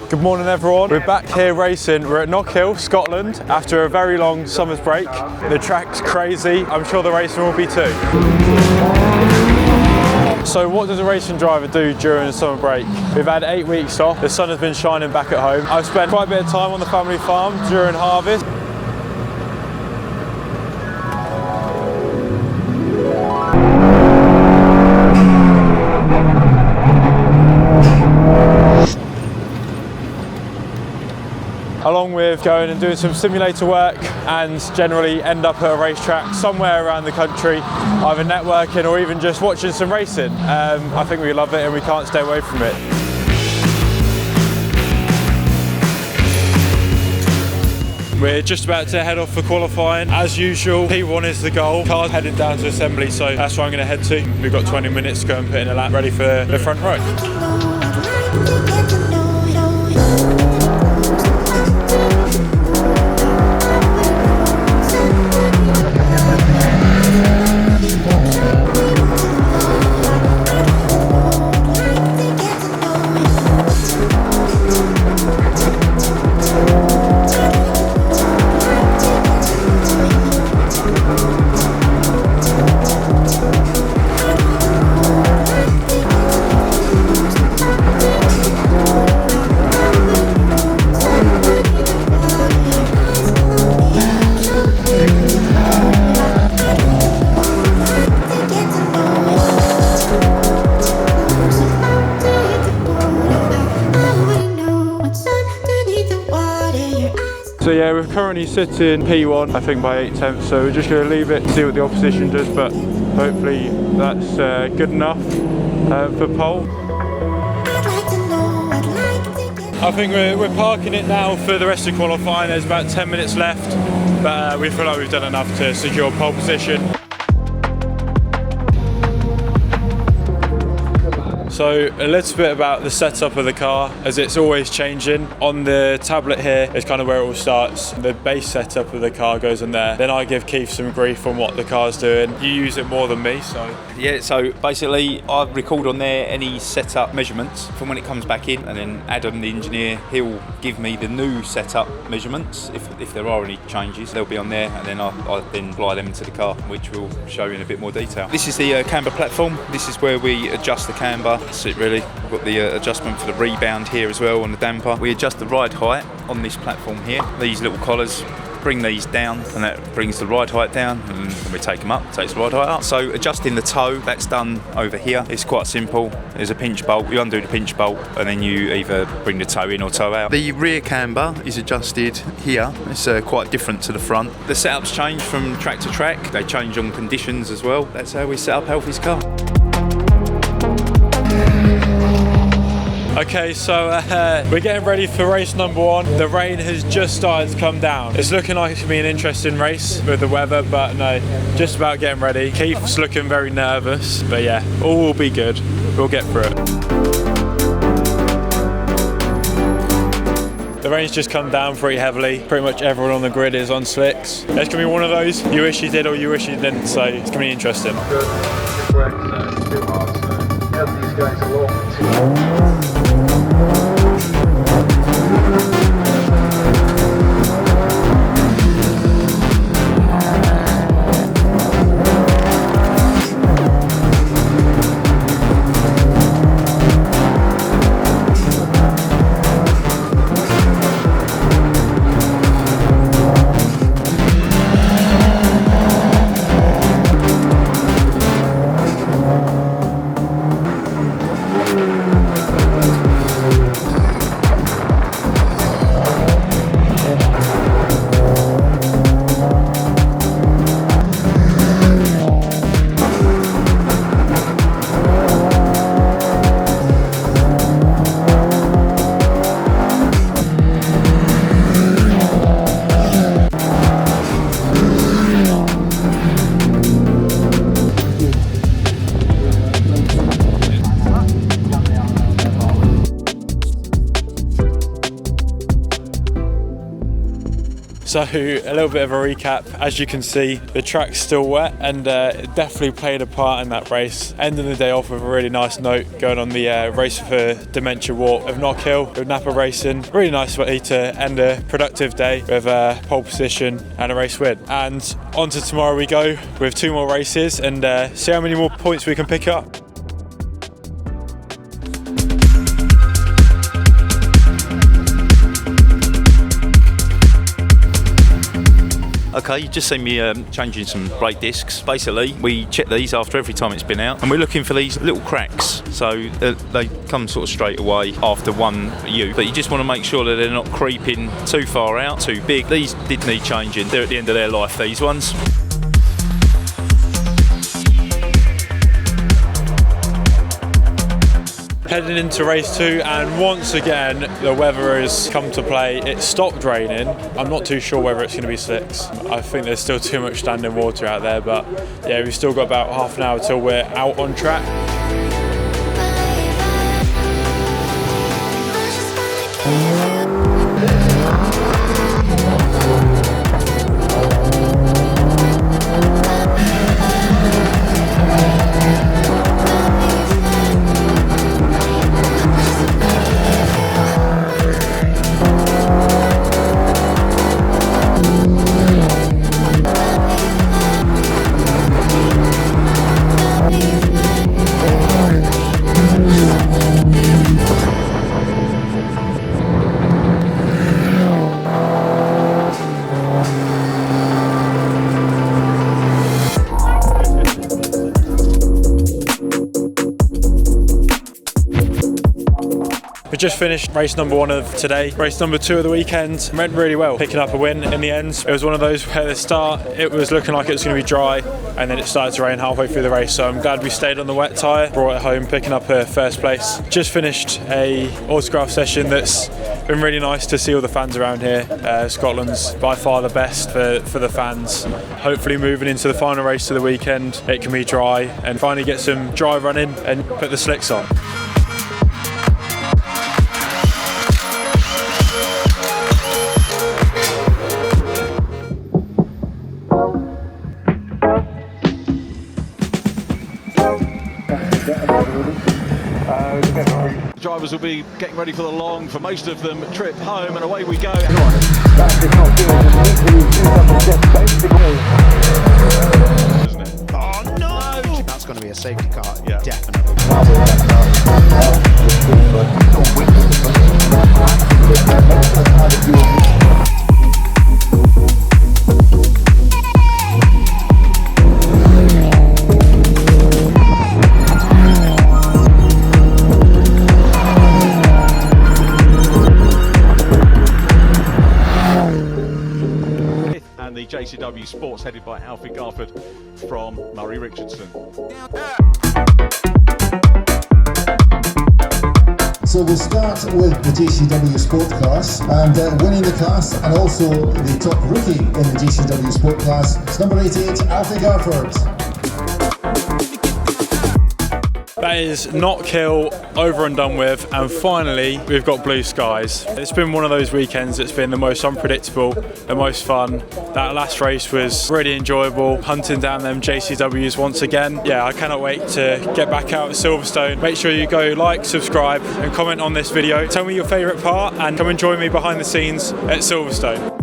Good morning everyone, we're back here racing. We're at Knockhill, Scotland, after a very long summer's break. The track's crazy, I'm sure the racing will be too. So what does a racing driver do during the summer break? We've had 8 weeks off, the sun has been shining back at home. I've spent quite a bit of time on the family farm during harvest. Along with going and doing some simulator work and generally end up at a racetrack somewhere around the country, either networking or even just watching some racing. I think we love it and we can't stay away from it. We're just about to head off for qualifying. As usual, P1 is the goal. Car's headed down to assembly, so that's where I'm going to head to. We've got 20 minutes to go and put in a lap ready for the front row. So yeah, we're currently sitting P1, I think by 8/10, so we're just going to leave it, see what the opposition does, but hopefully that's good enough for pole. I think we're parking it now for the rest of qualifying. There's about 10 minutes left, but we feel like we've done enough to secure pole position. So a little bit about the setup of the car, as it's always changing. On the tablet here is kind of where it all starts. The base setup of the car goes in there. Then I give Keith some grief on what the car's doing. You use it more than me, so. Yeah, so basically I record on there any setup measurements from when it comes back in, and then Adam, the engineer, he'll give me the new setup measurements. If there are any changes, they'll be on there, and then I then apply them to the car, which we'll show you in a bit more detail. This is the camber platform. This is where we adjust the camber. That's it really. We've got the adjustment for the rebound here as well on the damper. We adjust the ride height on this platform here. These little collars bring these down, and that brings the ride height down, and when we take them up, takes the ride height up. So adjusting the toe, that's done over here. It's quite simple. There's a pinch bolt. You undo the pinch bolt, and then you either bring the toe in or toe out. The rear camber is adjusted here. It's quite different to the front. The setups change from track to track. They change on conditions as well. That's how we set up Alfie's car. Okay, so we're getting ready for race number 1. The rain has just started to come down. It's looking like it's going to be an interesting race with the weather, but no, just about getting ready. Keith's looking very nervous, but yeah, all will be good. We'll get through it. The rain's just come down pretty heavily. Pretty much everyone on the grid is on slicks. It's going to be one of those, you wish you did or you wish you didn't, so it's going to be interesting. Good work, so it's too hard, so help these guys along. So a little bit of a recap. As you can see, the track's still wet, and it definitely played a part in that race. Ending the day off with a really nice note, going on the Race for Dementia Walk of Knockhill with Napa Racing. Really nice way to end a productive day with a pole position and a race win. And on to tomorrow we go with 2 more races and see how many more points we can pick up. Okay, you just seen me changing some brake discs. Basically, we check these after every time it's been out, and we're looking for these little cracks. So they come sort of straight away after one use, but you just want to make sure that they're not creeping too far out, too big. These did need changing. They're at the end of their life, these ones. Heading into race 2, and once again the weather has come to play. It stopped raining. I'm not too sure whether it's going to be slicks. I think there's still too much standing water out there, but yeah, we've still got about half an hour till we're out on track. We just finished race number 1 of today. Race number 2 of the weekend went really well, picking up a win in the end. It was one of those where at the start it was looking like it was going to be dry, and then it started to rain halfway through the race, so I'm glad we stayed on the wet tyre, brought it home, picking up a first place. Just finished a autograph session that's been really nice to see all the fans around here. Scotland's by far the best for the fans. Hopefully moving into the final race of the weekend, it can be dry and finally get some dry running and put the slicks on. Drivers will be getting ready for the long, for most of them, trip home, and away we go. Isn't it? Oh no! That's going to be a safety car, Yeah. definitely. And the JCW Sports headed by Alfie Garford from Murray Richardson. So we'll start with the JCW Sport class, and winning the class and also the top rookie in the JCW Sport class is number 88, Alfie Garford. That is Knockhill over and done with, and finally we've got blue skies. It's been one of those weekends that's been the most unpredictable, the most fun. That last race was really enjoyable, hunting down them JCWs once again. Yeah, I cannot wait to get back out at Silverstone. Make sure you go like, subscribe and comment on this video. Tell me your favourite part and come and join me behind the scenes at Silverstone.